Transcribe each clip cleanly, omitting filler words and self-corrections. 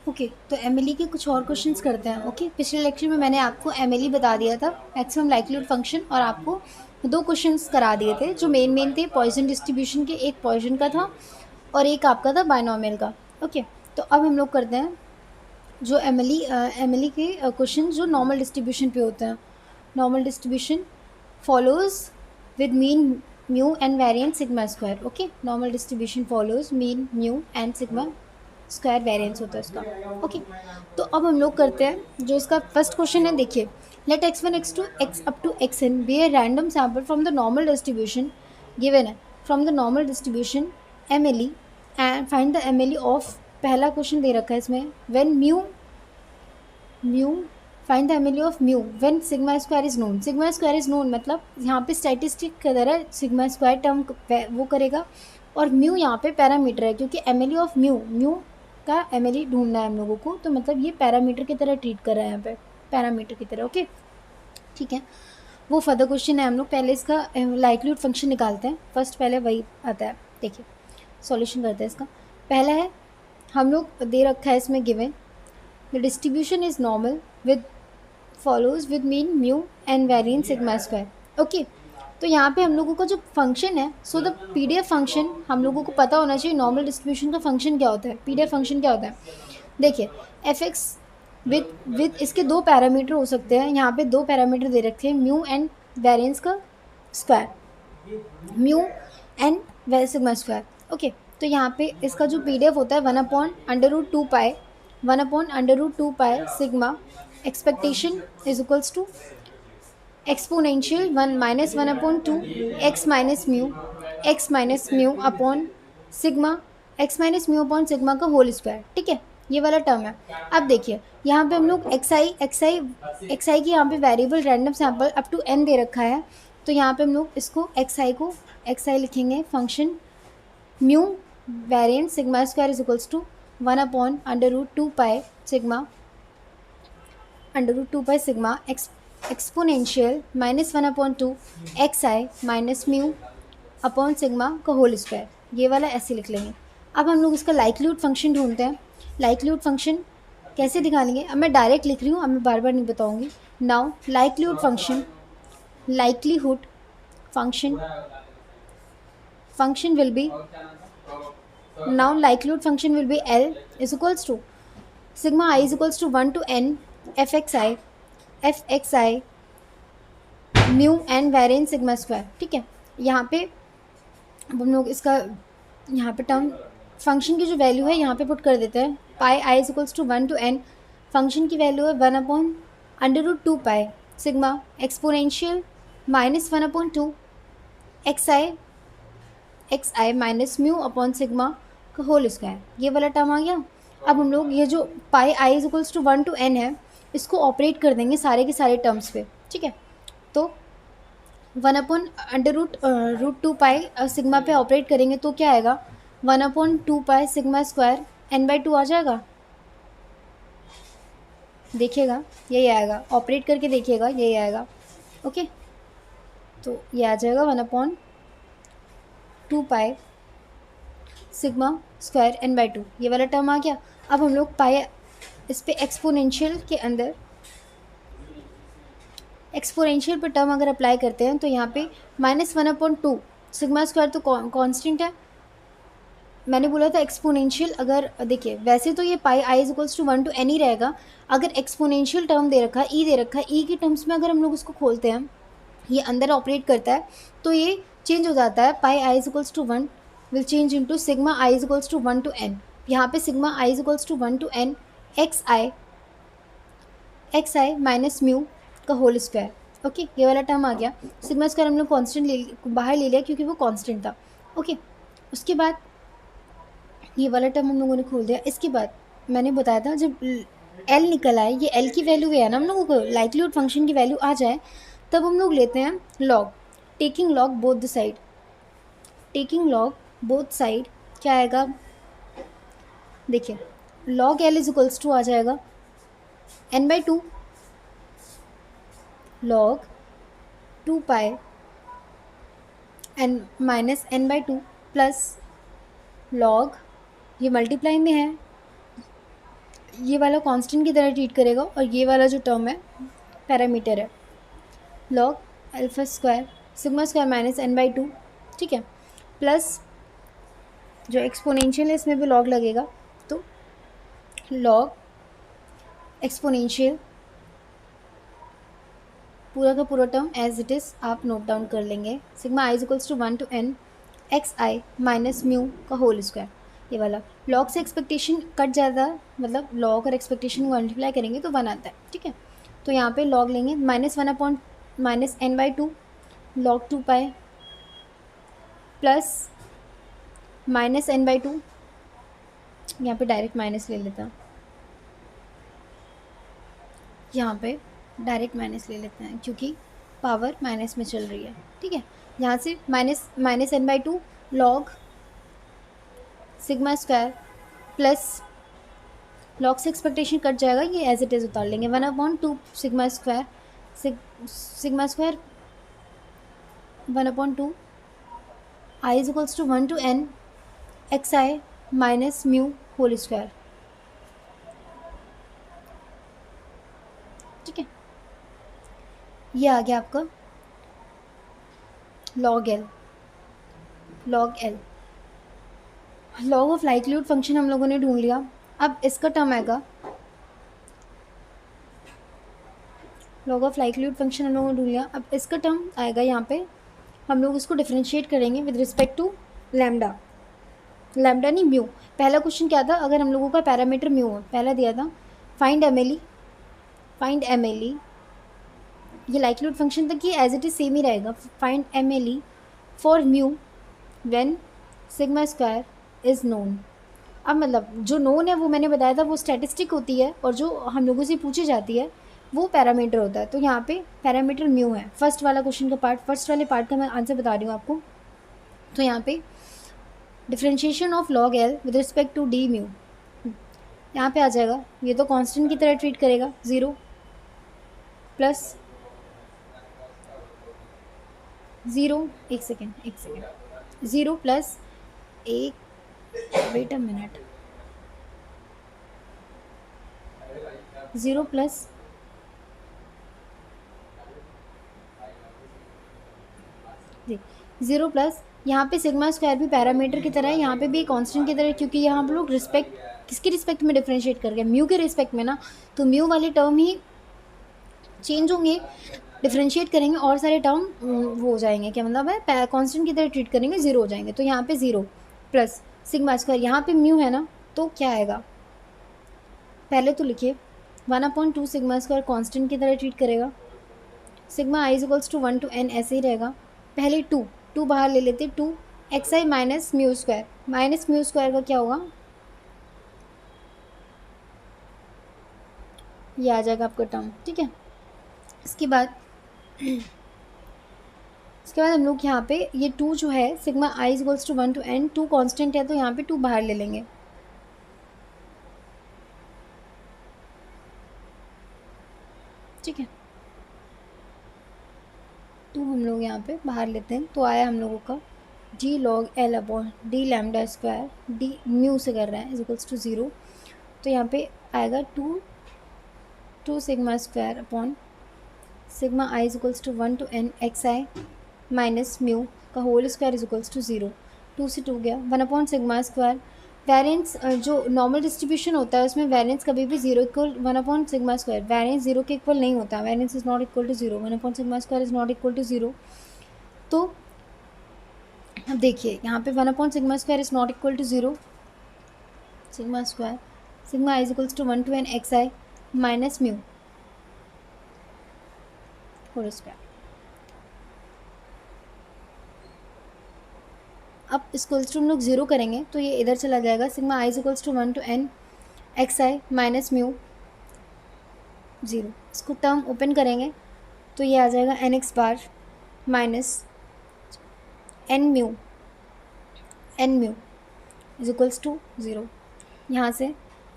Okay, तो Emily के कुछ और क्वेश्चंस करते हैं। ओके, पिछले लेक्चर में मैंने आपको एमिली बता दिया था, मैक्सिमम लाइक्लीहुड फंक्शन, और आपको दो क्वेश्चंस करा दिए थे जो मेन थे पॉइजन डिस्ट्रीब्यूशन के। एक पॉइजन का था और एक आपका था बायनॉमियल का। ओके, तो अब हम लोग करते हैं जो एमिली के क्वेश्चन जो नॉर्मल डिस्ट्रीब्यूशन पे होते हैं। Normal distribution follows with mean mu and variance sigma square. Okay, normal distribution follows mean mu and sigma square variance होता है इसका। ओके, तो अब हम लोग करते हैं जो इसका फर्स्ट क्वेश्चन है। देखिए, late x1 x2 x up to xn be a random sample from the normal distribution given है from the normal distribution MLE and find the MLE of, पहला क्वेश्चन दे रखा है इसमें, when mu find the Emily of mu when sigma square is known. Sigma square is known मतलब यहाँ पे statistic की तरह सिग्मा स्क्वायर टर्म वो करेगा, और म्यू यहाँ पे पैरामीटर है क्योंकि एमिली ऑफ म्यू का एमिली ढूंढना है हम लोगों को, तो मतलब ये पैरामीटर की तरह ट्रीट कर रहा है यहाँ पे, पैरामीटर की तरह। ओके, ठीक है, वो फर्दर क्वेश्चन है। हम लोग पहले इसका लाइक्लीहुड फंक्शन निकालते हैं। फर्स्ट पहले वही आता है। देखिए, सॉल्यूशन करते हैं इसका। पहला है, हम लोग दे रखा है इसमें given the distribution is normal with follows with mean mu and variance sigma square. Okay, तो यहाँ पे हम लोगों का जो फंक्शन है, सो द पीडीएफ फंक्शन हम लोगों को पता होना चाहिए नॉर्मल डिस्ट्रीब्यूशन का फंक्शन क्या होता है, पीडीएफ फंक्शन क्या होता है। देखिए, एफ एक्स विद इसके दो पैरामीटर हो सकते हैं। यहाँ पे दो पैरामीटर दे रखे हैं, म्यू एंड वेरिएंस का square, mu and sigma square. Okay, तो यहाँ पे इसका जो पीडीएफ होता है 1/√2 pi, 1/√2 pi sigma expectation is equals to exponential 1 - 1/2 x minus mu upon sigma, x-म्यू अपॉन सिग्मा का होल स्क्वायर। ठीक है, ये वाला टर्म है। अब देखिए, यहाँ पे हम लोग एक्स आई की यहाँ पे variable random sample up to n दे रखा है, तो यहाँ पे हम लोग इसको एक्स आई लिखेंगे function mu variance sigma square is equals to 1/√2 pi sigma sigma exponential -1/2 xi minus mu upon sigma का होल स्क्वायर। ये वाला ऐसे लिख लेंगे। अब हम लोग इसका लाइक्लीहुड फंक्शन ढूंढते हैं। लाइक्लीहुड फंक्शन कैसे दिखाएंगे, अब मैं डायरेक्ट लिख रही हूँ, अब मैं बार बार नहीं बताऊँगी। Now likelihood function will be, now likelihood function will be L is equals to sigma I is equals to 1 to n fxi mu and variance sigma square. ठीक है, यहाँ पे अब हम लोग इसका यहाँ पे टर्म फंक्शन की जो वैल्यू है यहाँ पे पुट कर देते हैं। Pi i is equals to 1 to n, function की वैल्यू है 1/√2 pi sigma exponential -1/2 x i minus mu upon sigma का होल स्क्वायर। ये वाला टर्म आ गया। अब हम लोग ये जो pi i is equals to 1 to n है, इसको ऑपरेट कर देंगे सारे के सारे टर्म्स पे। ठीक है, तो 1/√2 पाई सिग्मा पे ऑपरेट करेंगे तो क्या आएगा, 1/2 पाई सिग्मा स्क्वायर n/2 आ जाएगा। देखिएगा, यही आएगा, ऑपरेट करके देखिएगा, यही आएगा। ओके, तो ये आ जाएगा 1/2 पाई सिग्मा स्क्वायर n/2, ये वाला टर्म आ गया। अब हम लोग पाई इस पे एक्सपोनेंशियल के अंदर एक्सपोनेंशियल पर टर्म अगर अप्लाई करते हैं तो यहाँ पे -1/2 सिग्मा स्क्वायर तो कांस्टेंट है। मैंने बोला था एक्सपोनेंशियल, अगर देखिए वैसे तो ये pi i is equals to 1 to n ही रहेगा। अगर एक्सपोनेंशियल टर्म दे रखा है, ई दे रखा है, ई के टर्म्स में अगर हम लोग उसको खोलते हैं, ये अंदर ऑपरेट करता है, तो ये चेंज हो जाता है। Pi i is equals to 1 will change into sigma i is equals to 1 to n। यहाँ पे sigma i is equals to 1 to n x i minus mu का होल स्क्वायर। ओके, ये वाला टर्म आ गया। सिग्मा स्क्वायर हम लोग constant बाहर ले लिया क्योंकि वो कॉन्स्टेंट था। ओके, उसके बाद ये वाला टर्म हम लोगों ने खोल दिया। इसके बाद मैंने बताया था जब एल निकल आए, ये एल की वैल्यू है ना, हम लोगों को लाइक्लीहुड फंक्शन की वैल्यू आ जाए, तब हम लोग लेते हैं log, taking log both the side. Taking log both side क्या आएगा, देखिए log L is equals to आ जाएगा n/2 log 2 pi n minus n/2 plus log, ये मल्टीप्लाई में है, ये वाला कांस्टेंट की तरह ट्रीट करेगा और ये वाला जो टर्म है पैरामीटर है, log alpha square sigma square minus n by 2, ठीक है, प्लस जो एक्सपोनेंशियल है इसमें भी लॉग लगेगा, तो लॉग एक्सपोनेंशियल पूरा का पूरा टर्म एज इट इज़ आप नोट डाउन कर लेंगे, sigma i equals to 1 to n x i minus mu का होल स्क्वायर। ये वाला लॉग से एक्सपेक्टेशन कट जाता है, मतलब लॉग और एक्सपेक्टेशन को मल्टीप्लाई करेंगे तो 1 आता है, ठीक है। तो यहाँ पे लॉग लेंगे -1 upon minus n by 2 log 2 pi plus minus n by 2, यहाँ पे डायरेक्ट माइनस ले लेता हूँ, यहाँ पे डायरेक्ट माइनस ले लेते हैं क्योंकि पावर माइनस में चल रही है, ठीक है। यहाँ से minus n by 2 log sigma square plus log से एक्सपेक्टेशन कट जाएगा, ये एज इट इज़ उतार लेंगे 1/2 sigma square sigma square 1/2 i is equals to 1 to n x i minus mu whole square, ठीक है। ये आ गया आपका log L. Log of likelihood function हम लोगों ने ढूंढ लिया। अब इसका टर्म आएगा, लॉग ऑफ लाइक्लीहुड फंक्शन हम लोगों ने ढूंढ लिया। अब इसका टर्म आएगा, यहाँ पे हम लोग इसको डिफरेंशिएट करेंगे विद रिस्पेक्ट टू लैम्डा नहीं म्यू। पहला क्वेश्चन क्या था, अगर हम लोगों का पैरामीटर म्यू है, पहला दिया था फाइंड एम एल ई, ये लाइक्लीहुड फंक्शन तक ये एज इट इज़ सेम ही रहेगा, find M L E for mu when sigma square is known. अब मतलब जो नोन है वो मैंने बताया था वो स्टैटिस्टिक होती है और जो हम लोगों से पूछी जाती है वो पैरामीटर होता है। तो यहाँ पे पैरामीटर म्यू है, फर्स्ट वाला क्वेश्चन का पार्ट, फर्स्ट वाले पार्ट का मैं आंसर बता रही हूँ आपको। तो यहाँ पे differentiation of log L with respect to d mu, यहाँ पे आ जाएगा, ये तो कांस्टेंट की तरह ट्रीट करेगा, 0 प्लस 0 एक second 0 plus wait a minute 0 plus zero plus यहाँ पे सिग्मा स्क्वायर भी पैरामीटर की तरह है, यहाँ पे भी कांस्टेंट की तरह, क्योंकि यहाँ हम लोग रिस्पेक्ट किसके रिस्पेक्ट में डिफरेंशिएट कर गए, म्यू के रिस्पेक्ट में ना, तो म्यू वाले टर्म ही चेंज होंगे, डिफरेंशिएट करेंगे और सारे टर्म वो हो जाएंगे, क्या मतलब है कांस्टेंट की तरह ट्रीट करेंगे, 0 हो जाएंगे। तो यहाँ पे 0 प्लस सिग्मा स्क्वायर, यहाँ पे म्यू है ना, तो क्या आएगा, पहले तो लिखिए 1/2 सिग्मा स्क्वायर कांस्टेंट की तरह ट्रीट करेगा, sigma i is equals to 1 to n ऐसे ही रहेगा, पहले 2 बाहर ले लेते, 2 x i minus mu square का क्या होगा, ये आ जाएगा आपका टर्म, ठीक है। इसके बाद हम लोग यहाँ पे ये 2 जो है sigma i is equals to 1 to n, 2 constant है तो यहाँ पे 2 बाहर ले लेंगे, ठीक है। 2 हम लोग यहाँ पे बाहर लेते हैं, तो आया हम लोगों का जी log L upon d lambda square, d mu से कर रहे हैं इज इक्वल्स टू 0, तो यहाँ पे आएगा 2 sigma square upon sigma i is equals to 1 to n x i minus mu का whole square is equals to 0, 2 से 2 गया, 1 अपॉन सिग्मा स्क्वायर, वेरिएंस जो नॉर्मल डिस्ट्रीब्यूशन होता है उसमें वेरिएंस कभी भी 0 equal 1 upon sigma square, variance 0 के इक्वल नहीं होता, variance is not equal to 0, 1 upon sigma square is not equal to 0। तो अब देखिए यहाँ पे 1 upon sigma square is not equal to 0, sigma i is equals to 1 to n x i minus mu whole square. अब इसको हम लोग 0 करेंगे तो ये इधर चला जाएगा, sigma i is equals to 1 to n x i minus mu 0, इसको टर्म ओपन करेंगे तो ये आ जाएगा n x bar minus n mu is equals to 0, यहाँ से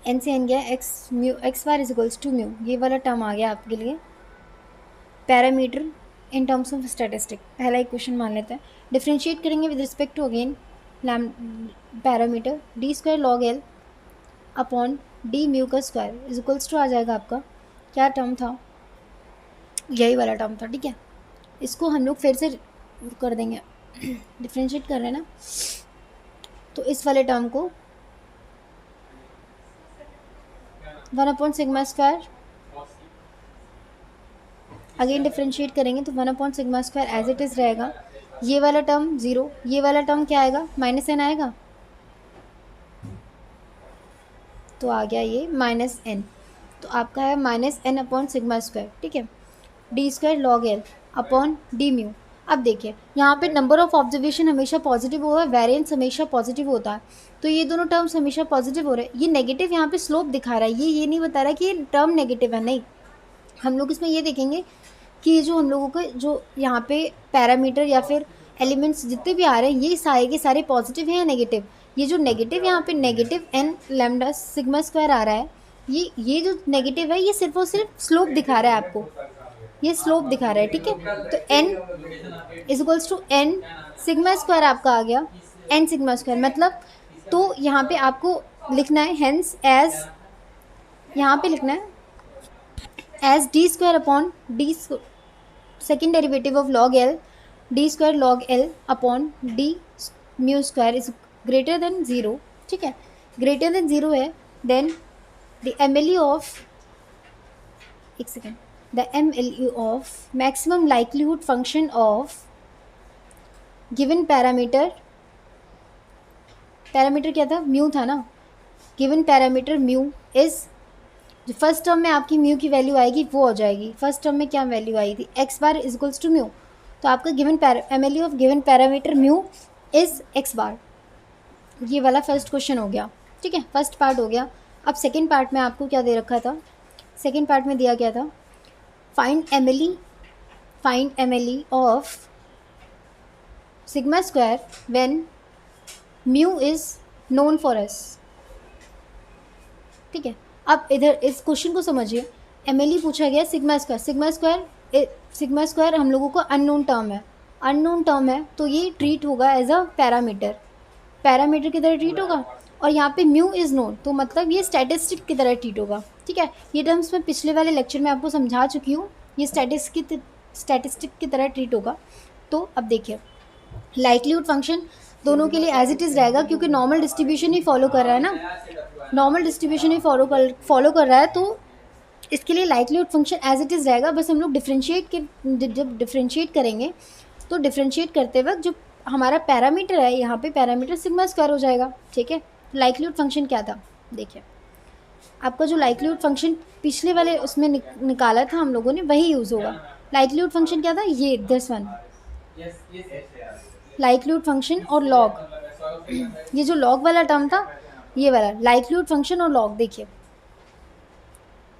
एन से एन गया, x bar is equals to mu, ये वाला टर्म आ गया आपके लिए parameter in terms of statistic. पहला एक क्वेश्चन मान लेते हैं, डिफरेंशिएट करेंगे with respect to again parameter D square log L upon D mu का स्क्वायर इज इक्वल्स टू आ जाएगा आपका, क्या टर्म था, यही वाला टर्म था, ठीक है। इसको हम लोग फिर से कर देंगे, डिफ्रेंशिएट कर रहे हैं ना, तो इस वाले टर्म को 1/σ², अगेन डिफ्रेंशिएट करेंगे तो 1/σ² एज इट इज़ रहेगा। ये वाला टर्म 0, ये वाला टर्म क्या आएगा, -n आएगा, तो आ गया ये -n, तो आपका है -n/σ², ठीक है। d² log l upon D mu. अब देखिए यहाँ पे नंबर ऑफ ऑब्जर्वेशन हमेशा पॉजिटिव हुआ है, वेरिएंस हमेशा पॉजिटिव होता है, तो ये दोनों टर्म्स हमेशा पॉजिटिव हो रहे हैं। ये नेगेटिव यहाँ पे स्लोप दिखा रहा है, ये नहीं बता रहा कि ये टर्म नेगेटिव है, नहीं। हम लोग इसमें ये देखेंगे कि ये जो हम लोगों के जो यहाँ पे पैरामीटर या फिर एलिमेंट्स जितने भी आ रहे हैं, ये सारे के सारे पॉजिटिव हैं या नेगेटिव। ये जो नेगेटिव यहाँ पे नेगेटिव n लैम्डा σ² आ रहा है, ये जो नेगेटिव है ये सिर्फ और सिर्फ स्लोप दिखा रहा है आपको, ये स्लोप दिखा रहा है, ठीक है। तो n is equals to n σ² आपका आ गया, n σ², मतलब तो यहाँ पे आपको लिखना है हेंस एज, यहाँ पे लिखना है as d² upon d second derivative of log l, d² log l upon d μ² is greater than 0, ठीक है। ग्रेटर देन 0 है, देन द MLE ऑफ, एक second, the MLE of maximum likelihood function of given parameter, parameter क्या था, mu था ना, given parameter mu is, जो first term में आपकी म्यू की वैल्यू आएगी वो हो जाएगी, फर्स्ट टर्म में क्या वैल्यू आई थी, x bar is equals to mu, तो आपका given MLE of given parameter mu is x bar. ये वाला फर्स्ट क्वेश्चन हो गया, ठीक है, फर्स्ट पार्ट हो गया। अब सेकेंड पार्ट में आपको क्या दे रखा था, सेकेंड पार्ट में दिया गया था find MLE of σ² when mu is known for us, ठीक है। अब इधर इस क्वेश्चन को समझिए, MLE पूछा गया σ² हम लोगों को अननोन टर्म है, अननोन टर्म है तो ये ट्रीट होगा एज अ पैरामीटर, पैरामीटर की तरह ट्रीट होगा, और यहाँ पे म्यू इज़ नोन तो मतलब ये स्टैटिस्टिक की तरह ट्रीट होगा, ठीक है। ये टर्म्स मैं पिछले वाले लेक्चर में आपको समझा चुकी हूँ, ये स्टैटिस्टिक की तरह ट्रीट होगा। तो अब देखिए लाइक्लीहुड फंक्शन दोनों के लिए एज इट इज़ रहेगा, क्योंकि नॉर्मल डिस्ट्रीब्यूशन ही फॉलो कर रहा है ना, नॉर्मल डिस्ट्रीब्यूशन ही फॉलो कर रहा है, तो इसके लिए likelihood function as it is रहेगा। बस हम लोग जब डिफ्रेंशिएट करेंगे तो डिफ्रेंशिएट करते वक्त जो हमारा पैरामीटर है, यहाँ पे पैरामीटर σ² हो जाएगा, ठीक है। लाइक्लीहुड फंक्शन क्या था, देखिए आपका जो लाइक्लीहुड फंक्शन पिछले वाले उसमें निकाला था हम लोगों ने, वही यूज़ होगा। लाइक्लीहुड फंक्शन क्या था, ये दिस वन, लाइक्लीहुड फंक्शन और लॉग, ये जो लॉग वाला टर्म था ये वाला लाइक्लीहुड फंक्शन और लॉग। देखिए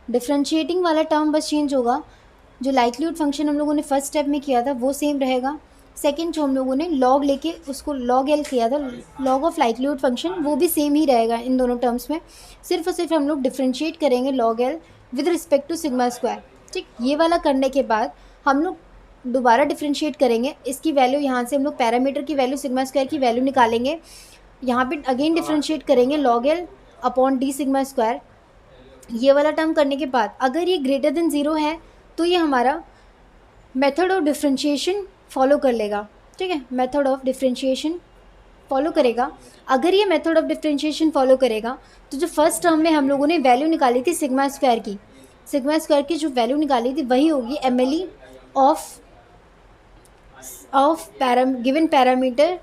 डिफ्रेंशिएटिंग वाला टर्म बस चेंज होगा, जो लाइक्लीहुड फंक्शन हम लोगों ने फर्स्ट स्टेप में किया था वो सेम रहेगा, सेकंड जो हम लोगों ने लॉग लेके उसको log l किया था, लॉग ऑफ लाइक्लीहुड फंक्शन, वो भी सेम ही रहेगा इन दोनों टर्म्स में, सिर्फ और सिर्फ हम लोग डिफ्रेंशिएट करेंगे log l with respect to σ², ठीक। ये वाला करने के बाद हम लोग दोबारा डिफ्रेंशिएट करेंगे, इसकी वैल्यू यहाँ से हम लोग पैरामीटर की वैल्यू σ² की वैल्यू निकालेंगे, यहाँ पे अगेन डिफ्रेंशिएट करेंगे log l अपॉन d σ²। ये वाला टर्म करने के बाद अगर ये ग्रेटर देन 0 है तो ये हमारा मेथड ऑफ डिफ्रेंशिएशन फॉलो कर लेगा, ठीक है, मेथड ऑफ डिफ्रेंशिएशन फॉलो करेगा। अगर ये मेथड ऑफ डिफ्रेंशिएशन फॉलो करेगा तो जो फर्स्ट टर्म में हम लोगों ने वैल्यू निकाली थी σ² की, σ² की जो वैल्यू निकाली थी वही होगी MLE ऑफ गिवन पैरामीटर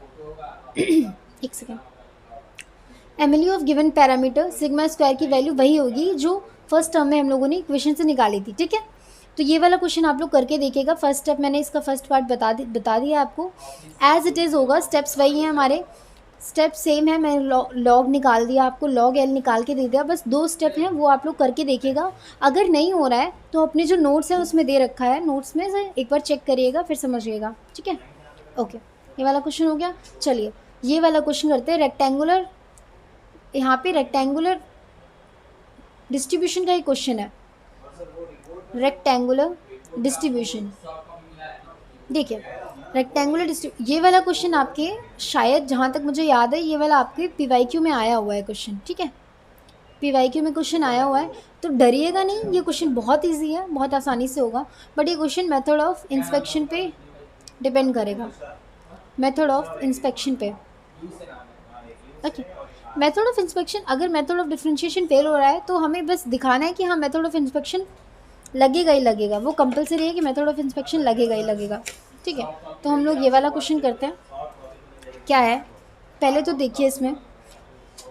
एक second, MLE of given parameter σ² की वैल्यू वही होगी जो फर्स्ट टर्म में हम लोगों ने इक्वेशन से निकाली थी, ठीक है। तो ये वाला क्वेश्चन आप लोग करके देखिएगा, फर्स्ट स्टेप मैंने इसका फर्स्ट पार्ट बता दिया आपको, एज इट इज़ होगा, स्टेप्स वही हैं हमारे, स्टेप सेम है, मैंने लॉग निकाल दिया आपको, log l निकाल के दे दिया, बस 2 स्टेप हैं वो आप लोग करके देखिएगा। अगर नहीं हो रहा है तो अपने जो नोट्स हैं उसमें दे रखा है, नोट्स में से एक बार चेक करिएगा फिर समझिएगा, ठीक है। ओके, ये वाला क्वेश्चन हो गया। चलिए ये वाला क्वेश्चन करते हैं, रेक्टेंगुलर, यहाँ पे रेक्टेंगुलर डिस्ट्रीब्यूशन का ही क्वेश्चन है, रेक्टेंगुलर डिस्ट्रीब्यूशन। देखिए रेक्टेंगुलर ये वाला क्वेश्चन आपके शायद जहाँ तक मुझे याद है ये वाला आपके PYQ में आया हुआ है क्वेश्चन, ठीक है। PYQ में क्वेश्चन आया हुआ है, तो डरिएगा नहीं, ये क्वेश्चन बहुत ईजी है, बहुत आसानी से होगा। बट ये क्वेश्चन मेथड ऑफ इंस्पेक्शन पे डिपेंड करेगा, मेथड ऑफ इंस्पेक्शन पे। ओके, मेथड ऑफ इंस्पेक्शन, अगर मेथड ऑफ डिफरेंशिएशन फेल हो रहा है तो हमें बस दिखाना है कि हाँ मेथड ऑफ इंस्पेक्शन लगेगा ही लगेगा, वो कंपलसरी है कि मेथड ऑफ इंस्पेक्शन लगेगा ही लगेगा। ठीक है, तो हम लोग ये वाला क्वेश्चन करते हैं। क्या है, पहले तो देखिए इसमें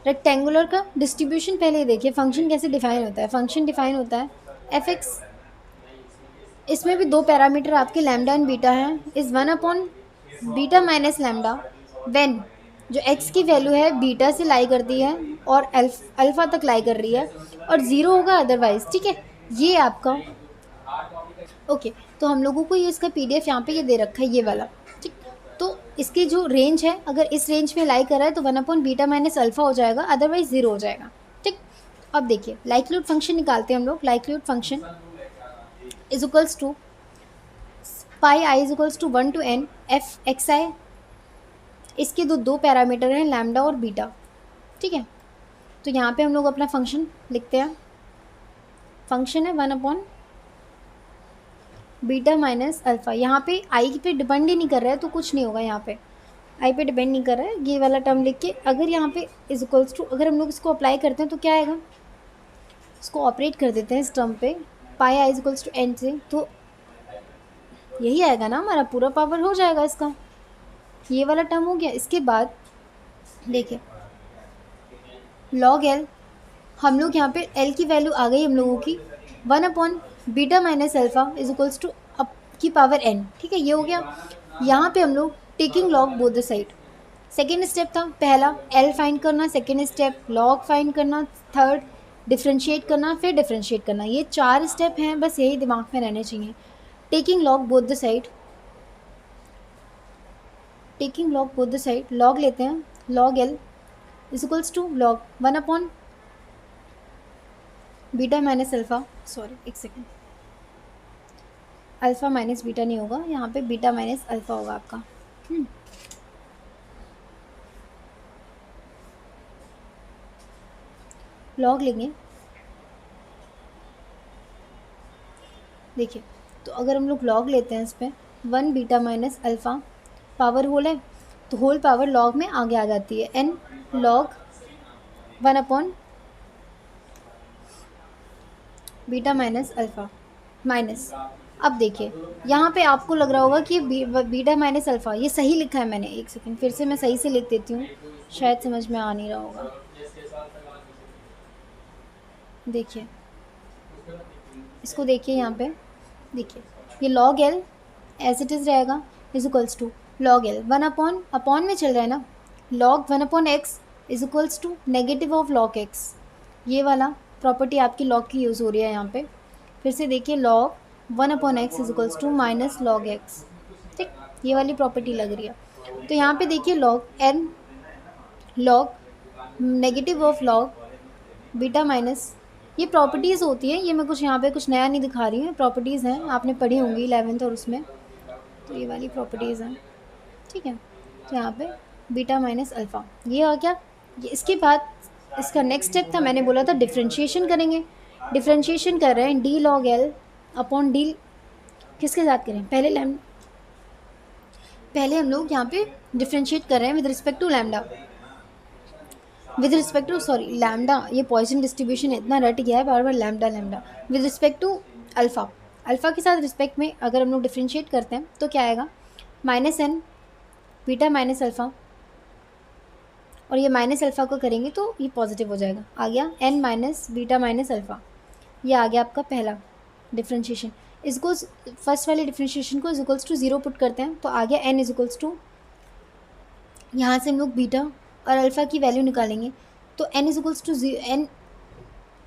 रेक्टेंगुलर का डिस्ट्रीब्यूशन पहले देखिए, फंक्शन कैसे डिफाइन होता है। फंक्शन डिफाइन होता है f(x), इसमें भी दो पैरामीटर आपके लैम्डा एंड बीटा हैं, इज़ 1/बीटा माइनस लैम्डा व्हेन जो x की वैल्यू है बीटा से लाई करती है और अल्फ़ा तक लाई कर रही है, और ज़ीरो होगा अदरवाइज। ठीक है, ये आपका ओके। तो हम लोगों को ये इसका PDF यहाँ पे ये दे रखा है, ये वाला। ठीक, तो इसकी जो रेंज है, अगर इस रेंज में लाई कर रहा है तो 1/बीटा माइनस अल्फ़ा हो जाएगा, अदरवाइज ज़ीरो हो जाएगा। ठीक, अब देखिए लाइक्लीहुड फंक्शन निकालते हैं हम लोग। Likelihood function is equals to pi i is equals to 1 to n f(xi), इसके दो पैरामीटर हैं लैम्डा और बीटा। ठीक है, तो यहाँ पे हम लोग अपना फंक्शन लिखते हैं। फंक्शन है 1/बीटा माइनस अल्फ़ा। यहाँ पे आई पे डिपेंड ही नहीं कर रहा है तो कुछ नहीं होगा, यहाँ पे आई पे डिपेंड नहीं कर रहा है। ये वाला टर्म लिख के अगर यहाँ पे इज इक्वल्स टू, अगर हम लोग इसको अप्लाई करते हैं तो क्या आएगा, इसको ऑपरेट कर देते हैं इस टर्म पे, पाई i is equals to n से, तो यही आएगा ना, हमारा पूरा पावर हो जाएगा इसका। ये वाला टर्म हो गया। इसके बाद देखिए log L, हम लोग यहाँ पे L की वैल्यू आ गई हम लोगों की 1/बीटा minus alpha is equals to up की पावर n। ठीक है, ये हो गया। यहाँ पे हम लोग taking log both the side, second step था पहला L फाइंड करना, सेकेंड स्टेप log फाइंड करना, थर्ड डिफ्रेंशिएट करना, फिर डिफ्रेंशिएट करना। ये 4 स्टेप हैं, बस यही दिमाग में रहने चाहिए। Taking log both the side, taking log both the side, log लेते हैं, log L is equals to log 1/बीटा माइनस अल्फ़ा, सॉरी एक सेकेंड, अल्फ़ा माइनस बीटा नहीं होगा, यहाँ पे बीटा माइनस अल्फ़ा होगा आपका। log लेंगे, देखिए तो अगर हम लोग log लेते हैं इस पर 1/बीटा माइनस अल्फ़ा, पावर होल है तो होल पावर log में आगे आ जाती है, n log 1/बीटा माइनस अल्फ़ा माइनस। अब देखिए यहाँ पे आपको लग रहा होगा कि बीटा माइनस अल्फ़ा, ये सही लिखा है मैंने, एक सेकंड फिर से मैं सही से लिख देती हूँ, शायद समझ में आ नहीं रहा होगा। देखिए इसको देखिए, यहाँ पे देखिए ये log L as it is रहेगा is equals to log L 1/अपॉन में चल रहा है ना, log 1/x is equals to negative of log x। ये वाला प्रॉपर्टी आपकी log की यूज़ हो रही है यहाँ पे। फिर से देखिए log 1/x is equals to minus log x। ठीक, ये वाली प्रॉपर्टी लग रही है। तो यहाँ पे देखिए log n log negative of log beta minus, ये प्रॉपर्टीज़ होती है, ये मैं कुछ यहाँ पे कुछ नया नहीं दिखा रही हूँ, प्रॉपर्टीज़ हैं, आपने पढ़ी होंगी 11th और उसमें, तो ये वाली प्रॉपर्टीज़ हैं। ठीक है, तो यहाँ पे बीटा माइनस अल्फ़ा ये आ गया। ये इसके बाद इसका नेक्स्ट स्टेप था, मैंने बोला था डिफ्रेंशिएशन करेंगे। डिफ्रेंशिएशन कर रहे हैं D log L upon D, किसके साथ करें, पहले हम लोग यहाँ पे डिफ्रेंशिएट कर रहे हैं with respect to lambda, with respect to sorry lambda, ये पॉइसन डिस्ट्रीब्यूशन इतना रट गया है बार बार, lambda with respect to alpha. Alpha के साथ रिस्पेक्ट में अगर हम लोग डिफ्रेंशिएट करते हैं तो क्या आएगा, -n बीटा माइनस अल्फ़ा, और ये माइनस अल्फ़ा को करेंगे तो ये पॉजिटिव हो जाएगा, आ गया n minus beta minus alpha. ये आ गया आपका पहला डिफ्रेंशिएशन। इसको फर्स्ट वाले डिफ्रेंशिएशन को इज इक्वल्स टू 0 पुट करते हैं तो आ गया n इज इक्वल्स टू, यहाँ से हम लोग बीटा और अल्फ़ा की वैल्यू निकालेंगे तो n is equals to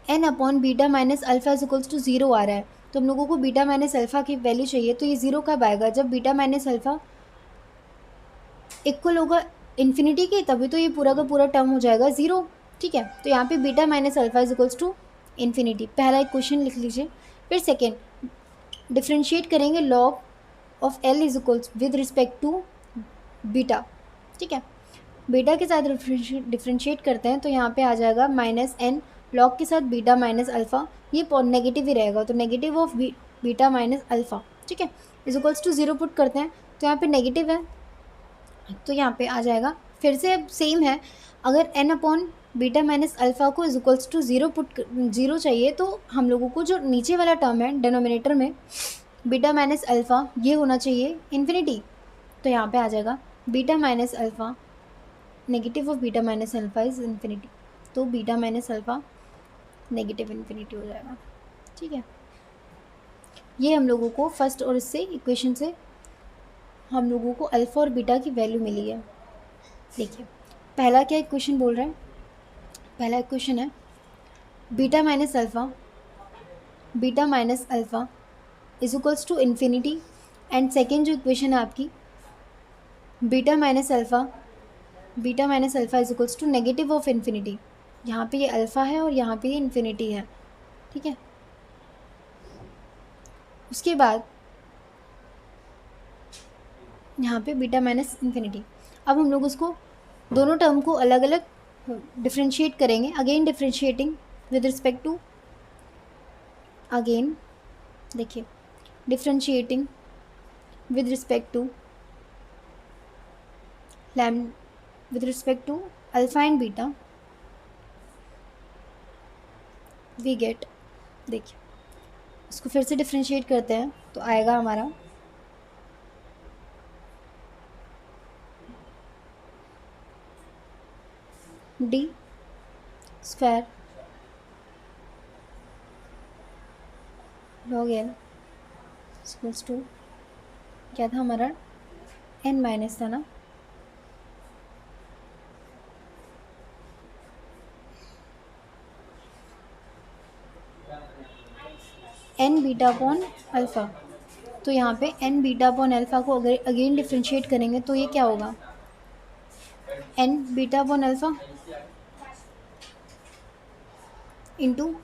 n upon beta minus alpha is equals to 0 आ रहा है। तो हम लोगों को बीटा माइनस अल्फ़ा की वैल्यू चाहिए, तो ये 0 कब आएगा, जब बीटा माइनस अल्फ़ा इक्वल होगा इन्फिनिटी के, तभी तो ये पूरा का पूरा टर्म हो जाएगा 0। ठीक है, तो यहाँ पे beta minus alpha is equals to infinity, पहला इक्वेशन लिख लीजिए। फिर सेकेंड डिफ्रेंशिएट करेंगे log of L is equals with respect to beta. ठीक है, बीटा के साथ डिफ्रेंशिएट करते हैं तो यहाँ पे आ जाएगा -n लॉग के साथ बीटा माइनस अल्फ़ा, ये नेगेटिव ही रहेगा, तो negative of beta minus alpha, ठीक है, इज इक्वल्स टू 0 पुट करते हैं, तो यहाँ पे नेगेटिव है तो यहाँ पे आ जाएगा। फिर से अब सेम है, अगर n upon beta minus alpha को इज इक्वल्स टू 0 चाहिए, तो हम लोगों को जो नीचे वाला टर्म है डिनोमिनेटर में बीटा माइनस अल्फ़ा, ये होना चाहिए इन्फिनिटी, तो यहाँ पे आ जाएगा beta minus alpha, negative of beta minus alpha is infinity, तो beta minus alpha negative infinity हो जाएगा, ठीक है। ये हम लोगों को फर्स्ट और इससे इक्वेशन से हम लोगों को अल्फ़ा और बीटा की वैल्यू मिली है। देखिए पहला क्या इक्वेशन बोल रहा है, पहला इक्वेशन है beta minus alpha is equals to infinity, and second जो इक्वेशन है आपकी beta minus alpha is equals to negative of infinity, यहाँ पे ये अल्फ़ा है और यहाँ पे ये इन्फिनिटी है, ठीक है। उसके बाद यहाँ पे बीटा माइनस इन्फिनिटी, अब हम लोग उसको दोनों टर्म को अलग अलग डिफ्रेंशिएट करेंगे, again differentiating with respect to, again देखिए differentiating with respect to with respect to alpha and beta, we get, देखिए इसको फिर से डिफ्रेंशिएट करते हैं तो आएगा हमारा d square log L equals to, क्या था हमारा n माइनस था ना, n बीटा अपॉन अल्फ़ा, तो यहाँ पे n बीटा अपॉन अल्फ़ा को अगर अगेन डिफ्रेंशिएट करेंगे तो ये क्या होगा, n beta upon alpha into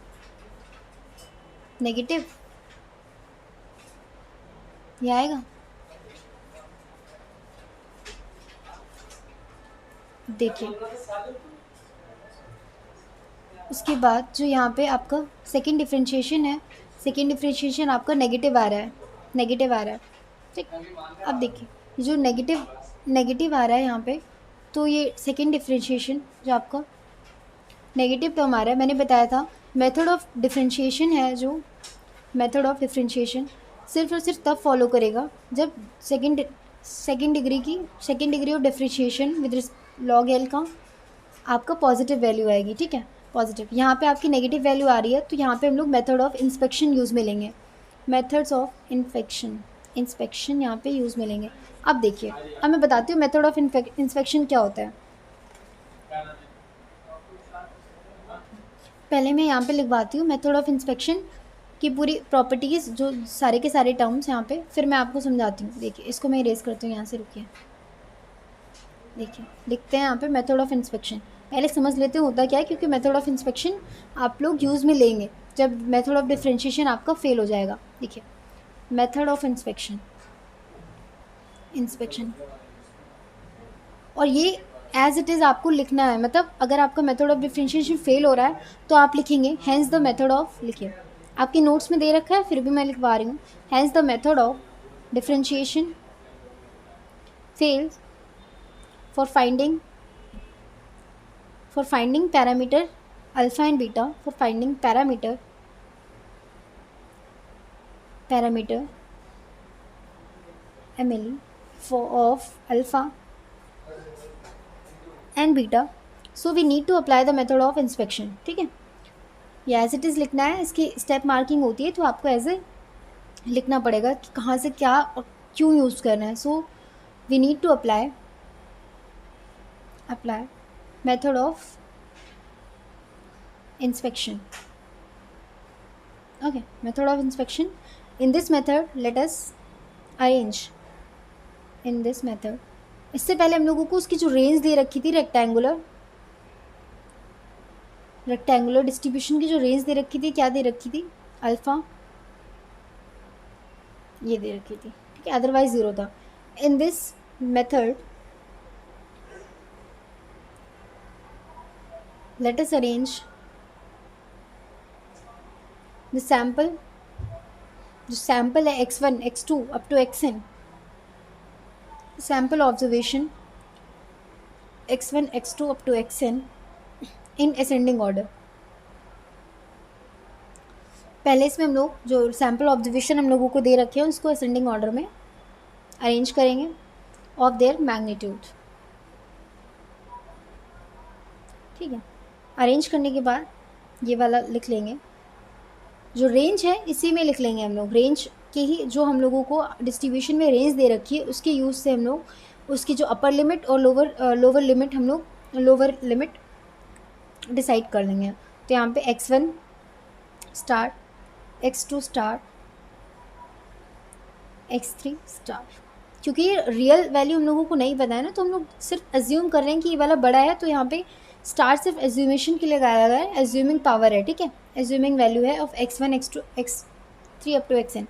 negative, ये आएगा। देखिए उसके बाद जो यहाँ पे आपका सेकेंड डिफ्रेंशिएशन है, सेकेंड डिफ्रेंशिएशन आपका नेगेटिव आ रहा है, ठीक। अब देखिए जो नेगेटिव आ रहा है यहाँ पे, तो ये सेकेंड डिफ्रेंशिएशन जो आपका नेगेटिव टर्म आ रहा है, मैंने बताया था मेथड ऑफ डिफ्रेंशिएशन है, जो मेथड ऑफ डिफ्रेंशिएशन सिर्फ और सिर्फ तब फॉलो करेगा जब second degree of differentiation with log L का आपका पॉजिटिव वैल्यू आएगी, ठीक है, पॉजिटिव। यहाँ पे आपकी नेगेटिव वैल्यू आ रही है, तो यहाँ पे हम लोग मेथड ऑफ इंस्पेक्शन यूज़ में लेंगे, मेथड्स ऑफ इंस्पेक्शन यहाँ पे यूज़ में लेंगे। अब देखिए अब मैं बताती हूँ मेथड ऑफ इंस्पेक्शन क्या होता है। पहले मैं यहाँ पे लिखवाती हूँ मेथड ऑफ इंस्पेक्शन की पूरी प्रॉपर्टीज़, जो सारे के सारे टर्म्स यहाँ पे, फिर मैं आपको समझाती हूँ। देखिए इसको मैं इरेज करती हूँ यहाँ से, रुकिए, देखिए लिखते हैं यहाँ पे मेथड ऑफ इंस्पेक्शन। पहले समझ लेते हैं होता क्या है, क्योंकि मेथड ऑफ इंस्पेक्शन आप लोग यूज़ में लेंगे जब मेथड ऑफ डिफ्रेंशिएशन आपका फेल हो जाएगा। देखिए मेथड ऑफ इंस्पेक्शन, और ये एज इट इज़ आपको लिखना है, मतलब अगर आपका मेथड ऑफ डिफ्रेंशिएशन फेल हो रहा है तो आप लिखेंगे हैंस द मेथड ऑफ, लिखिए आपके नोट्स में दे रखा है फिर भी मैं लिखवा रही हूँ, hence the method of differentiation fails for finding parameter alpha and beta, for finding parameter MLE of alpha and beta, so we need to apply the method of inspection, ठीक है। ये एज इट इज़ लिखना है, इसकी step marking होती है, तो आपको ऐसे लिखना पड़ेगा कि कहाँ से क्या और क्यों यूज़ करना है। So we need to apply method of inspection, okay, method of inspection. In this method let us arrange, in this method, इससे पहले हम लोगों को उसकी जो रेंज दे रखी थी रेक्टेंगुलर डिस्ट्रीब्यूशन की जो रेंज दे रखी थी, क्या दे रखी थी, अल्फ़ा ये दे रखी थी, ठीक है, अदरवाइज 0 था। In this method let us arrange the sample, जो सैम्पल है x1 x2 up to xn, sample observation x1 x2 up to xn in ascending order. पहले इसमें हम लोग जो सैम्पल ऑब्जर्वेशन हम लोगों को दे रखे हैं उसको असेंडिंग ऑर्डर में अरेंज करेंगे ऑफ देयर मैग्नीट्यूड। ठीक है, अरेंज करने के बाद ये वाला लिख लेंगे, जो रेंज है इसी में लिख लेंगे हम लोग, रेंज के ही जो हम लोगों को डिस्ट्रीब्यूशन में रेंज दे रखी है उसके यूज़ से हम लोग उसकी जो अपर लिमिट और लोअर लिमिट हम लोग लोअर लिमिट डिसाइड कर लेंगे। तो यहाँ पे x1 star, x2 star, x3 star, क्योंकि ये रियल वैल्यू हम लोगों को नहीं पता है ना, तो हम लोग सिर्फ एज्यूम कर रहे हैं कि ये वाला बड़ा है, तो यहाँ पे स्टार सिर्फ एज्यूमेशन के लिए लगाया गया है, एज्यूमिंग पावर है। ठीक है, एज्यूमिंग वैल्यू है of x1 x2 x3 up to xn,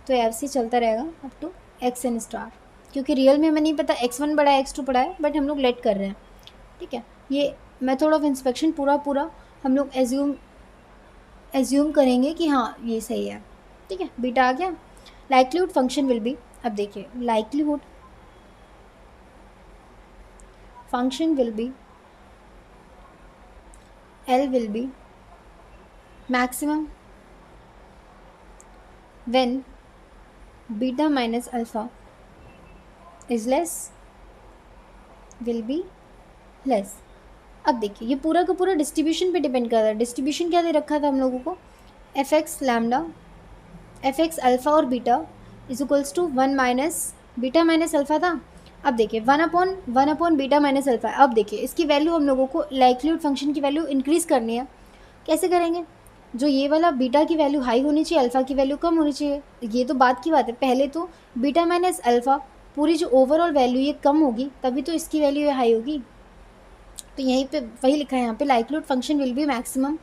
तो ऐसे ही चलता रहेगा अप टू xn स्टार, क्योंकि रियल में हमें नहीं पता x1 बड़ा है x2 बड़ा है, बट हम लोग लेट कर रहे हैं। ठीक है, ये मेथड ऑफ इंस्पेक्शन पूरा हम लोग एज्यूम करेंगे कि हाँ ये सही है। ठीक है, बीटा आ गया। लाइक्लीहुड फंक्शन विल बी, अब देखिए likelihood function will be L will be maximum when beta minus alpha is less will be less। अब देखिए ये पूरा का पूरा डिस्ट्रीब्यूशन पे डिपेंड करता है। डिस्ट्रीब्यूशन क्या दे रखा था हम लोगों को, f x lambda, f x alpha और beta is equals to 1 minus beta minus alpha था। अब देखिए 1 अपॉन बीटा माइनस अल्फ़ा। अब देखिए इसकी वैल्यू हम लोगों को लाइक्लीहुड फंक्शन की वैल्यू इंक्रीज़ करनी है। कैसे करेंगे, जो ये वाला बीटा की वैल्यू हाई होनी चाहिए, अल्फ़ा की वैल्यू कम होनी चाहिए, ये तो बात की बात है। पहले तो बीटा माइनस अल्फ़ा पूरी जो ओवरऑल वैल्यू ये कम होगी, तभी तो इसकी वैल्यू ये हाई होगी। तो यहीं पे वही लिखा है यहाँ पे, likelihood function will be maximum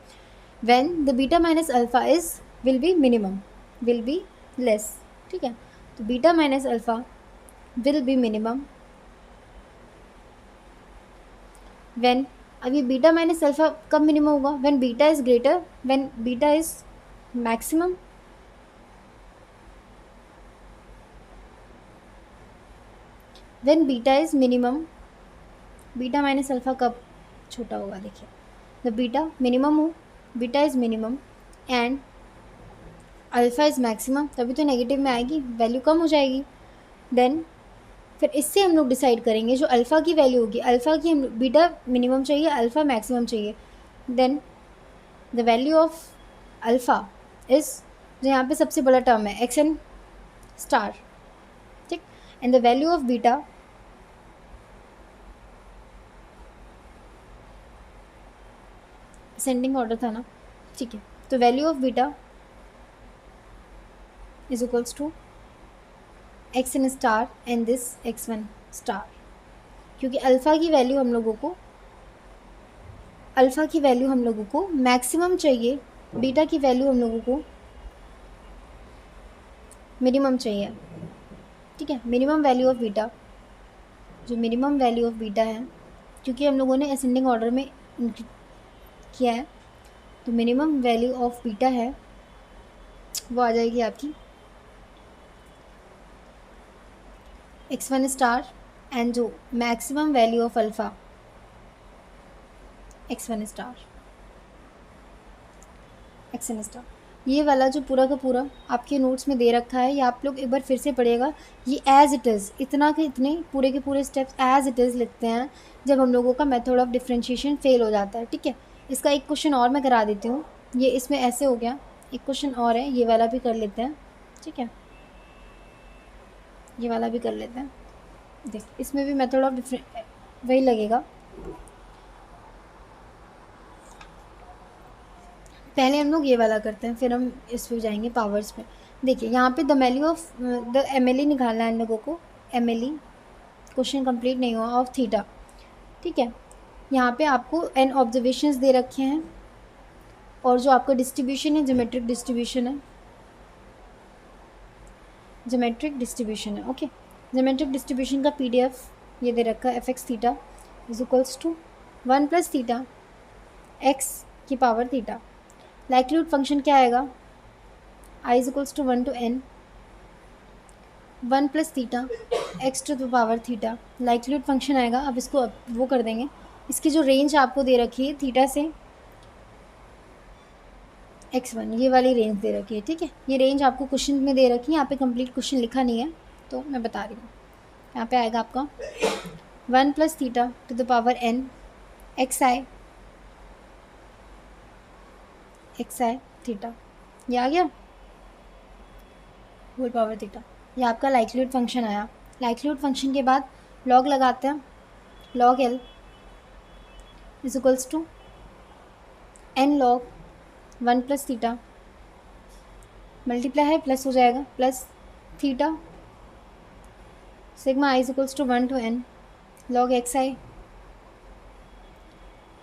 when the beta minus alpha is will be minimum, will be less. ठीक है, तो beta minus alpha will be minimum when, अब ये बीटा माइनस अल्फ़ा कब मिनिमम होगा, when beta is greater, when beta is maximum, when beta is minimum. Beta minus alpha कब छोटा होगा, देखिए द बीटा मिनिमम हो, beta is minimum and alpha is maximum, तभी तो नेगेटिव में आएगी, वैल्यू कम हो जाएगी। देन फिर इससे हम लोग डिसाइड करेंगे जो अल्फ़ा की वैल्यू होगी, अल्फ़ा की हम बीटा मिनिमम चाहिए, अल्फ़ा मैक्सिमम चाहिए। Then the value of alpha is, जो यहाँ पे सबसे बड़ा टर्म है एक्स एन स्टार। ठीक, and the value of beta ascending order था ना। ठीक है, तो value of beta is equals to x n star and this x one star, क्योंकि अल्फ़ा की वैल्यू हम लोगों को मैक्सिमम चाहिए, बीटा की वैल्यू हम लोगों को मिनिमम चाहिए। ठीक है, मिनिमम वैल्यू ऑफ बीटा, जो मिनिमम वैल्यू ऑफ बीटा है, क्योंकि हम लोगों ने असेंडिंग ऑर्डर में किया है, तो मिनिमम वैल्यू ऑफ बीटा है वो आ जाएगी आपकी x1 स्टार एंड जो maximum value of alpha x1 star, xn star. ये वाला जो पूरा का पूरा आपके नोट्स में दे रखा है, ये आप लोग एक बार फिर से पढ़िएगा। ये एज इट इज़, इतना के इतने पूरे के पूरे स्टेप्स एज इट इज़ लिखते हैं जब हम लोगों का मेथड ऑफ डिफ्रेंशिएशन फेल हो जाता है। ठीक है, इसका एक क्वेश्चन और मैं करा देती हूँ, ये इसमें ऐसे हो गया, एक क्वेश्चन और है, ये वाला भी कर लेते हैं। ठीक है, ये वाला भी कर लेते हैं। देख, इसमें भी मेथड ऑफ वही लगेगा। पहले हम लोग ये वाला करते हैं, फिर हम इस पे जाएंगे पावर्स पे। देखिए यहाँ पे the value of the M निकालना है इन लोगों को, एम क्वेश्चन कंप्लीट नहीं हुआ, ऑफ थीटा। ठीक है, यहाँ पे आपको एन ऑब्जर्वेशंस दे रखे हैं और जो आपका डिस्ट्रीब्यूशन है ज्योमेट्रिक डिस्ट्रीब्यूशन है, ज्योमेट्रिक डिस्ट्रीब्यूशन है। ओके, ज्योमेट्रिक डिस्ट्रीब्यूशन का PDF ये दे रखा है, f x theta is equals to 1 plus theta x की पावर थीटा। लाइक्लीहुड फंक्शन क्या आएगा, i is equals to 1 to n 1 plus theta x to the power theta likelihood function आएगा। अब इसको वो कर देंगे, इसकी जो रेंज आपको दे रखी है थीटा से x1, ये वाली रेंज दे रखी है, ठीक है। ये रेंज आपको क्वेश्चन में दे रखी है, यहाँ पे कंप्लीट क्वेश्चन लिखा नहीं है तो मैं बता रही हूँ। यहाँ पे आएगा आपका 1 plus theta to the power n x i theta, ये आ गया होल पावर थीटा। ये आपका लाइक्लीहुड फंक्शन आया। लाइक्लीहुड फंक्शन के बाद लॉग लगाते हैं, log L is equals to n log 1 plus theta multiply है प्लस हो जाएगा plus theta sigma i is equals to 1 to n log x i.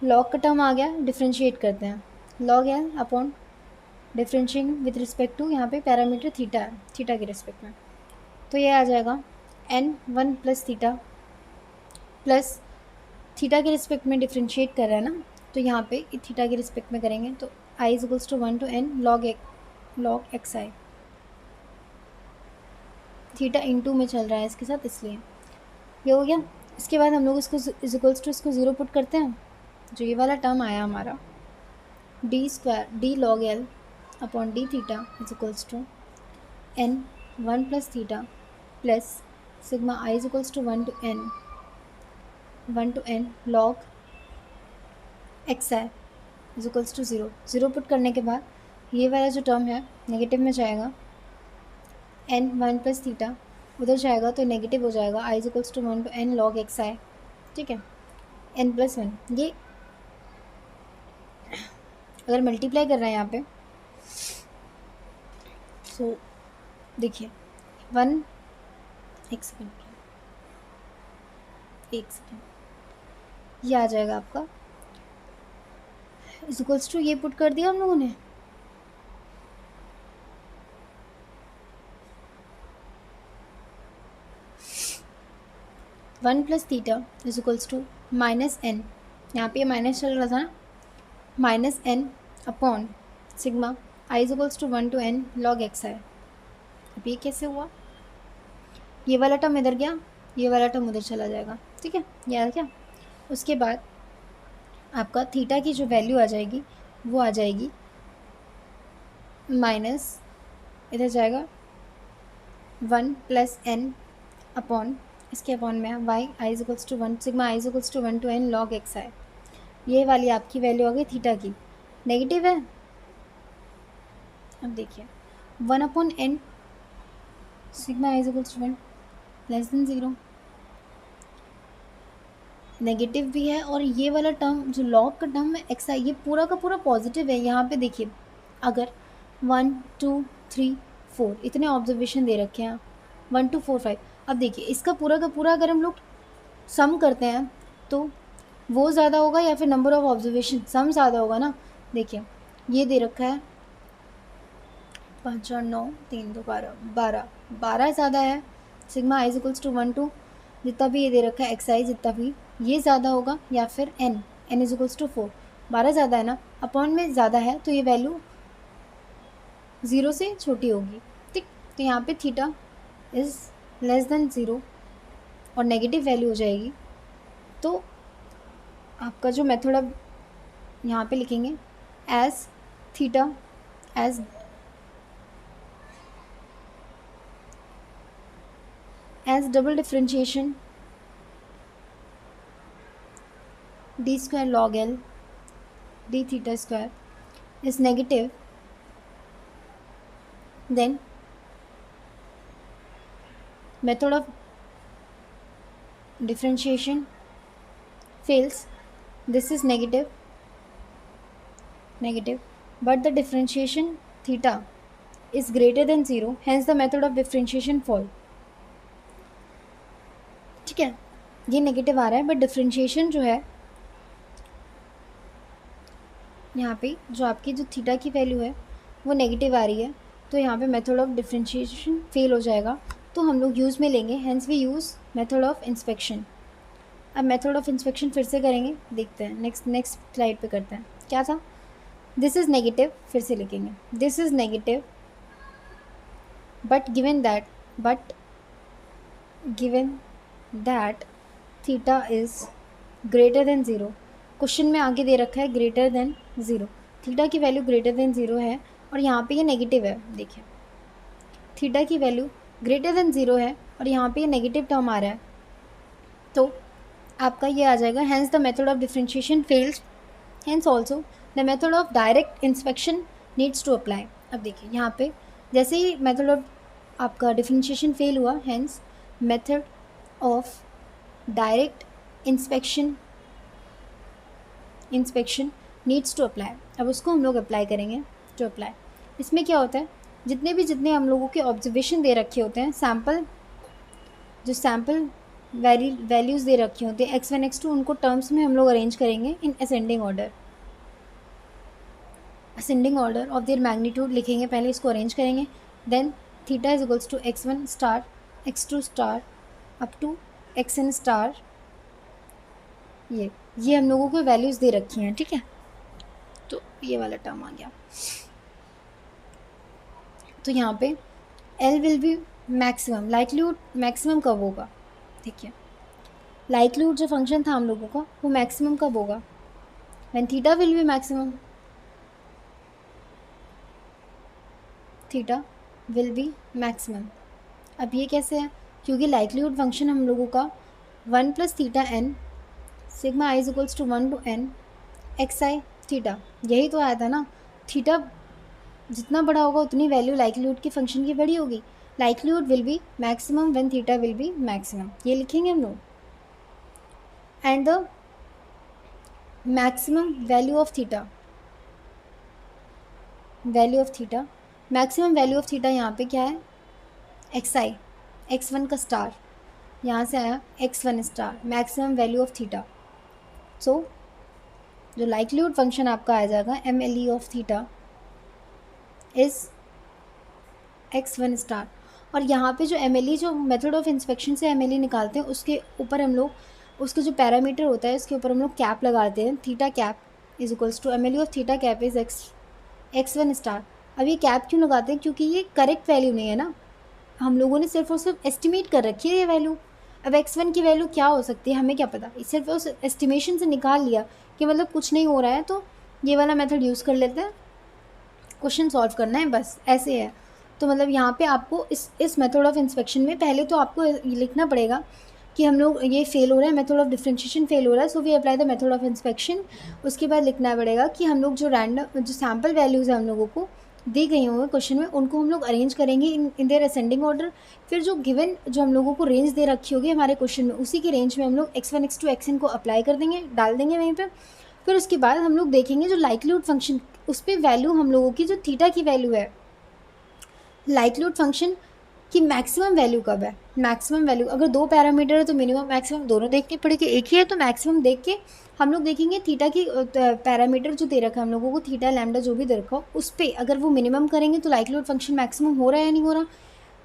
Log का टर्म आ गया, डिफ्रेंशिएट करते हैं, log L upon differentiating with respect to, यहाँ पे पैरामीटर थीटा है, थीटा के रिस्पेक्ट में, तो ये आ जाएगा n 1 plus theta plus theta के रिस्पेक्ट में डिफ्रेंशिएट कर रहा है ना, तो यहाँ पे थीटा के रिस्पेक्ट में करेंगे तो i is equals to 1 to n log x i. Theta into में चल रहा है इसके साथ, इसलिए ये हो गया। इसके बाद हम लोग इसको इज इक्वल्स टू इसको ज़ीरो पुट करते हैं, जो ये वाला टर्म आया हमारा d square d log L upon d theta is equals to n 1 plus theta plus sigma i is equals to 1 to n log x i is equals to zero. Zero put करने के बाद ये वाला जो term है negative में जाएगा, n 1 plus theta उधर जाएगा तो नेगेटिव हो जाएगा, i is equals to 1 to n log x i, ठीक है, n प्लस 1। ये अगर मल्टीप्लाई कर रहे हैं यहाँ पे सो देखिए 1 एक सेकेंड ये आ जाएगा आपका इज इक्वल्स टू, ये पुट कर दिया हम लोगों ने, one plus theta is equals to minus n, यहाँ पे माइनस चल रहा था ना, minus n upon sigma i is equals to 1 to n log x i. अब ये कैसे हुआ, ये वाला टर्म इधर गया, ये वाला टर्म उधर चला जाएगा, ठीक है, ये आ गया। उसके बाद आपका थीटा की जो वैल्यू आ जाएगी वो आ जाएगी माइनस, इधर जाएगा 1 प्लस n अपॉन, इसके अपॉन में y i is equals to 1 sigma i is equals to 1 to n log x i. ये वाली आपकी वैल्यू आ गई थीटा की, नेगेटिव है। अब देखिए 1 upon n sigma i is equals to 1 less than 0, negative भी है। और ये वाला टर्म जो लॉग का टर्म है एक्स आई, ये पूरा का पूरा पॉजिटिव है। यहाँ पे देखिए अगर 1 2 3 4 इतने ऑब्जर्वेशन दे रखे हैं, 1 2 4 5, अब देखिए इसका पूरा का पूरा अगर हम लोग सम करते हैं तो वो ज़्यादा होगा या फिर नंबर ऑफ ऑब्जर्वेशन, सम ज़्यादा होगा ना। देखिए ये दे रखा है 5 और 9 3 2 12 12 ज़्यादा है, sigma i is equals to 1 2 जितना भी ये दे रखा है एक्स आई, जितना भी ये ज़्यादा होगा, या फिर n इज इक्वल्स टू 4, 12 ज़्यादा है ना, अपॉन में ज़्यादा है तो ये वैल्यू 0 से छोटी होगी, ठीक। तो यहाँ पे थीटा इज़ लेस देन 0 और नेगेटिव वैल्यू हो जाएगी। तो आपका जो मेथड अब यहाँ पे लिखेंगे as theta as double differentiation d square log L d theta square is negative, then method of differentiation fails, this is negative but the differentiation theta is greater than 0, hence the method of differentiation fall, ठीक है। ये negative आ रहा है but differentiation जो है यहाँ पे जो आपकी जो थीटा की वैल्यू है वो नेगेटिव आ रही है, तो यहाँ पे मेथड ऑफ डिफरेंशिएशन फेल हो जाएगा, तो हम लोग यूज़ में लेंगे, hence we use method of inspection. अब मेथड ऑफ इंस्पेक्शन फिर से करेंगे, देखते हैं नेक्स्ट स्लाइड पे करते हैं। क्या था, दिस इज़ नेगेटिव, फिर से लिखेंगे this is negative but given that theta is greater than zero. Question में आगे दे रखा है ग्रेटर देन ज़ीरो, थीटा की वैल्यू ग्रेटर देन ज़ीरो है और यहाँ पे ये नेगेटिव है। देखिए थीटा की वैल्यू ग्रेटर देन ज़ीरो है और यहाँ पे ये नेगेटिव टर्म आ रहा है, तो आपका ये आ जाएगा hence the method of differentiation failed, hence also the method of direct inspection needs to apply. अब देखिए यहाँ पे जैसे ही मेथड ऑफ आपका डिफ्रेंशिएशन फेल हुआ, hence method of direct inspection needs to apply. अब उसको हम लोग अप्लाई करेंगे। टू अप्लाई इसमें क्या होता है, जितने हम लोगों के ऑब्जर्वेशन दे रखे होते हैं, सैम्पल वैल्यूज़ दे रखी होती है x1 x2, उनको टर्म्स में हम लोग अरेंज करेंगे in ascending order of their magnitude लिखेंगे, पहले इसको अरेंज करेंगे। Then theta is equals to x1 star x2 star up to xn star. ये हम लोगों को वैल्यूज़ दे रखी हैं, ठीक है। तो ये वाला टर्म आ गया। तो यहाँ पे L will be maximum, likelihood maximum कब होगा, देखिए लाइक्लीहुड जो फंक्शन था हम लोगों का वो मैक्सिमम कब होगा, when theta will be maximum, theta will be maximum. अब ये कैसे है, क्योंकि लाइक्लीहुड फंक्शन हम लोगों का 1 plus theta n sigma i is equals to 1 to n x i theta, यही तो आया था ना। थीटा जितना बड़ा होगा उतनी वैल्यू लाइक्लीहुड की फंक्शन की बड़ी होगी। Likelihood will be maximum when theta will be maximum, ये लिखेंगे हम लोग। And the maximum value of theta, maximum value of theta यहाँ पे क्या है, एक्स आई, x1 का स्टार यहाँ से आया x1 star, maximum value of theta. So जो लाइक्लीहुड फंक्शन आपका आ जाएगा MLE of theta is x1 star. और यहाँ पे जो MLE, जो मेथड ऑफ इंस्पेक्शन से MLE निकालते हैं, उसके ऊपर हम लोग उसका जो पैरामीटर होता है उसके ऊपर हम लोग कैप लगाते हैं, theta cap is equals to MLE of theta cap is x1 star. अब ये कैप क्यों लगाते हैं, क्योंकि ये करेक्ट वैल्यू नहीं है ना, हम लोगों ने सिर्फ और सिर्फ एस्टिमेट कर रखी है ये वैल्यू। अब x1 की वैल्यू क्या हो सकती है हमें क्या पता, सिर्फ उस एस्टिमेशन से निकाल लिया कि मतलब कुछ नहीं हो रहा है, तो ये वाला मेथड यूज़ कर लेते हैं, क्वेश्चन सॉल्व करना है, बस ऐसे है। तो मतलब यहाँ पे आपको इस मेथड ऑफ इंस्पेक्शन में पहले तो आपको लिखना पड़ेगा कि हम लोग ये फेल हो रहा है, मेथड ऑफ डिफरेंशिएशन फेल हो रहा है, so we apply the method of inspection. उसके बाद लिखना पड़ेगा कि हम लोग जो रैंडम जो सैम्पल वैल्यूज़ है हम लोगों को दी गई होंगे क्वेश्चन में, उनको हम लोग अरेंज करेंगे इन देयर असेंडिंग ऑर्डर। फिर जो गिवन जो हम लोगों को रेंज दे रखी होगी हमारे क्वेश्चन में, उसी की रेंज में हम लोग x1 x2 xn को अप्लाई कर देंगे, डाल देंगे वहीं पे। फिर उसके बाद हम लोग देखेंगे जो लाइक्लीहुड फंक्शन, उस पर वैल्यू हम लोगों की जो थीटा की वैल्यू है, लाइक्लीहुड फंक्शन की मैक्सिमम वैल्यू कब है। मैक्सिमम वैल्यू अगर दो पैरामीटर है तो मिनिमम मैक्सिमम दोनों देखनी पड़ेगी, एक ही है तो मैक्सिमम देख के हम लोग देखेंगे थीटा की पैरामीटर जो दे रखा है हम लोगों को, थीटा लैम्डा जो भी दे रखा हो, उस पर अगर वो मिनिमम करेंगे तो लाइक्लीहुड फंक्शन मैक्सिमम हो रहा है या नहीं हो रहा,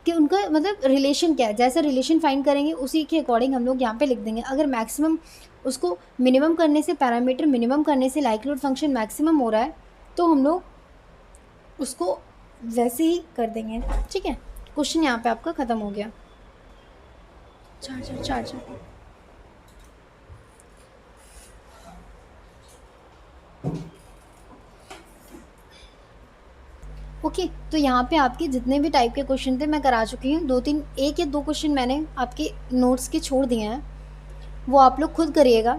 कि उनका मतलब रिलेशन क्या है, जैसा रिलेशन फाइंड करेंगे उसी के अकॉर्डिंग हम लोग यहाँ पे लिख देंगे। अगर मैक्सिमम उसको मिनिमम करने से, पैरामीटर मिनिमम करने से लाइक्लीहुड फंक्शन मैक्सिमम हो रहा है तो हम लोग उसको वैसे ही कर देंगे, ठीक है। क्वेश्चन यहाँ पे आपका ख़त्म हो गया। Charger okay. तो यहाँ पे आपके जितने भी टाइप के क्वेश्चन थे मैं करा चुकी हूँ, 2-3 एक या दो क्वेश्चन मैंने आपके नोट्स के छोड़ दिए हैं, वो आप लोग खुद करिएगा,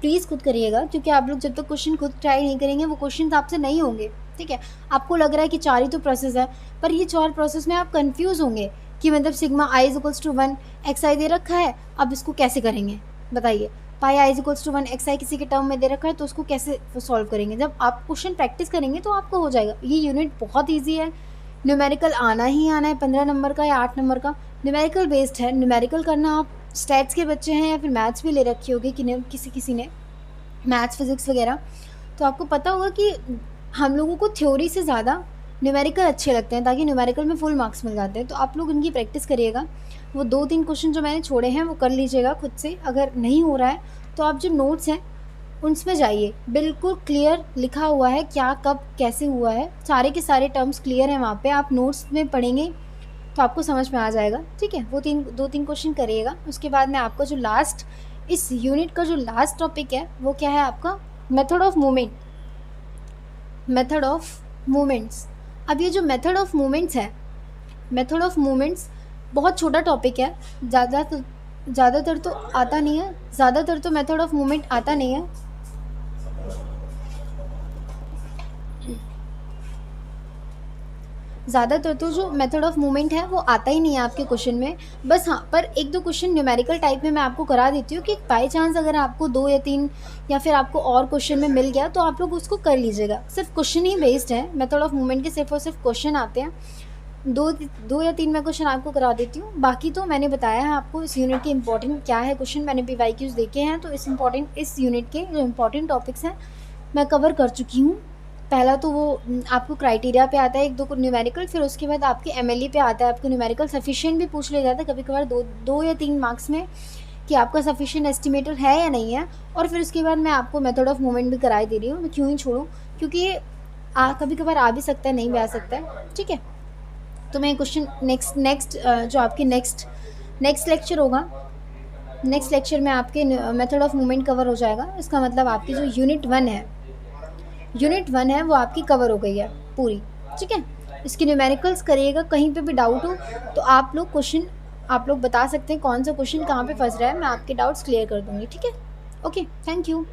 प्लीज़ खुद करिएगा, क्योंकि आप लोग जब तक क्वेश्चन खुद ट्राई नहीं करेंगे वो क्वेश्चन आपसे नहीं होंगे, ठीक है। आपको लग रहा है कि 4 ही तो प्रोसेस है, पर ये 4 प्रोसेस में आप कंफ्यूज होंगे कि मतलब sigma i is equals to 1 x i दे रखा है, अब इसको कैसे करेंगे बताइए। Pi i is equals to 1 x i किसी के टर्म में दे रखा है तो उसको कैसे सॉल्व करेंगे। जब आप क्वेश्चन प्रैक्टिस करेंगे तो आपको हो जाएगा। ये यूनिट बहुत ईजी है, न्यूमेरिकल आना ही आना है, 15 नंबर का या 8 नंबर का न्यूमेरिकल बेस्ड है। न्यूमेरिकल करना आप स्टैट्स के बच्चे हैं या फिर मैथ्स भी ले रखी होगी कि किसी ने मैथ्स फिजिक्स वगैरह, तो आपको पता होगा कि हम लोगों को थ्योरी से ज़्यादा न्यूमेरिकल अच्छे लगते हैं, ताकि न्यूमेरिकल में फुल मार्क्स मिल जाते हैं। तो आप लोग इनकी प्रैक्टिस करिएगा। वो 2-3 क्वेश्चन जो मैंने छोड़े हैं वो कर लीजिएगा खुद से। अगर नहीं हो रहा है तो आप जो नोट्स हैं उनमें जाइए, बिल्कुल क्लियर लिखा हुआ है क्या कब कैसे हुआ है, सारे के सारे टर्म्स क्लियर हैं वहाँ पे। आप नोट्स में पढ़ेंगे तो आपको समझ में आ जाएगा, ठीक है। वो 2-3 क्वेश्चन करिएगा। उसके बाद में आपका जो लास्ट, इस यूनिट का जो लास्ट टॉपिक है वो क्या है आपका, method of movement, method of movements. अब ये जो मेथड ऑफ मूवमेंट्स है, मेथड ऑफ मूवमेंट्स बहुत छोटा टॉपिक है, ज़्यादातर तो आता नहीं है, ज़्यादातर तो मेथड ऑफ मूवमेंट आता नहीं है। ज़्यादातर तो जो मेथड ऑफ मूवमेंट है वो आता ही नहीं है आपके क्वेश्चन में। बस हाँ, पर 1-2 क्वेश्चन न्यूमेरिकल टाइप में मैं आपको करा देती हूँ कि बाई चांस अगर आपको 2 या 3 या फिर आपको और क्वेश्चन में मिल गया तो आप लोग उसको कर लीजिएगा। सिर्फ क्वेश्चन ही बेस्ड है, मेथड ऑफ मूवमेंट के सिर्फ और सिर्फ क्वेश्चन आते हैं। 2 या 3 मैं क्वेश्चन आपको करा देती हूँ। बाकी तो मैंने बताया है आपको इस यूनिट के इंपॉर्टेंट क्या है क्वेश्चन, मैंने PYQs देखे हैं, तो इस यूनिट के जो इंपॉर्टेंट टॉपिक्स हैं मैं कवर कर चुकी हूँ। पहला तो वो आपको क्राइटेरिया पे आता है 1-2 न्यूमेरिकल, फिर उसके बाद आपके MLE पे आता है आपको न्यूमेरिकल। सफिशिएंट भी पूछ लिया जाता है कभी कभार 2 या 3 मार्क्स में कि आपका सफिशिएंट एस्टिमेटर है या नहीं है। और फिर उसके बाद मैं आपको मेथड ऑफ मूवमेंट भी कराई दे रही हूँ, मैं क्यों ही छोड़ूँ, क्योंकि ये कभी कभार आ भी सकता है, नहीं भी आ सकता है, ठीक है। तो मैं क्वेश्चन नेक्स्ट जो आपकी नेक्स्ट लेक्चर होगा, नेक्स्ट लेक्चर में आपके मेथड ऑफ मूवमेंट कवर हो जाएगा। इसका मतलब आपकी जो यूनिट 1 है वो आपकी कवर हो गई है पूरी, ठीक है। इसकी न्यूमेरिकल्स करिएगा, कहीं पे भी डाउट हो तो आप लोग बता सकते हैं कौन सा क्वेश्चन कहाँ पे फंस रहा है, मैं आपके डाउट्स क्लियर कर दूँगी, ठीक है। Okay, thank you.